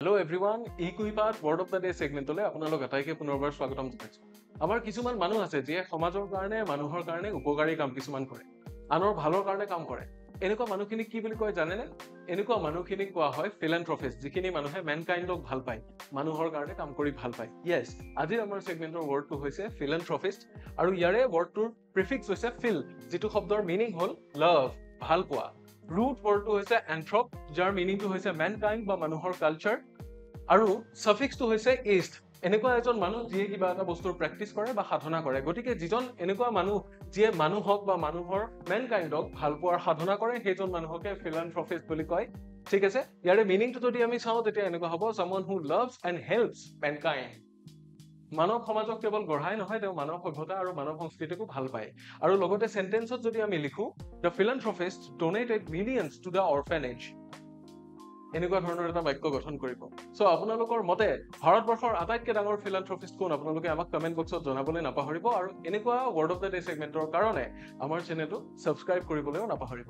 Hello everyone, Equipat Word of the Day segmentলে আপোনালোক আটাইকে পুনৰবাৰ স্বাগতম জনাইছো। আমাৰ কিছুমান মানুহ আছে যে সমাজৰ কাৰণে মানুহৰ কাৰণে উপকাৰী কাম কিছুমান কৰে। আনৰ ভালৰ কাৰণে কাম কৰে। এনেকুৱা মানুহখিনি কি বুলি কয় জানেনে? এনেকুৱা মানুহখিনি কোৱা হয় philanthropist, যিখিনি মানুহে mankind-ক ভাল পায়, মানুহৰ কাৰণে কাম কৰি ভাল পায়। Yes, আজিৰ আমাৰ segmentor wordটো হৈছে philanthropist আৰু ইয়াৰে wordটোৰ prefix হৈছে phil, যিটো শব্দৰ meaning হ'ল love, ভাল পোৱা। Root wordটো হৈছে anthrop, যাৰ meaningটো হৈছে mankind বা মানুহৰ culture আৰু suffixটো হৈছে ist, এনেকুৱা এজন মানুহ যিয়ে কিবা এটা বস্তুৰ প্ৰেক্টিস কৰে বা সাধনা কৰে। গতিকে যিজন এনেকুৱা মানুহ যিয়ে মানুহক বা মানুহৰ mankindক ভাল পোৱাৰ সাধনা কৰে সেইজন মানুহকে philanthropist বুলি কয়। ঠিক আছে, ইয়াৰে মিনিংটো যদি আমি চাওঁ তেতিয়া এনেকুৱা হ'ব someone who loves and helps mankind। মানৱ সমাজক কেৱল গঢ়াই নহয়, তেওঁ মানৱ সভ্যতা আৰু মানৱ সংস্কৃতিকো ভাল পায়। আৰু লগতে সেন্টেন্সত যদি আমি লিখো the philanthropist donated millions to the orphanage, এনেকুৱা ধৰণৰ এটা বাক্য গঠন কৰিব। সো আপোনালোকৰ মতে ভাৰতবৰ্ষৰ আটাইতকৈ ডাঙৰ philanthropist কোন, আপোনালোকে আমাক কমেন্ট বক্সত জনাবলৈ নাপাহৰিব আৰু এনেকুৱা word of the day segmentor কাৰণে আমাৰ চেনেলটো সাবস্ক্ৰাইব কৰিবলৈও নাপাহৰিব।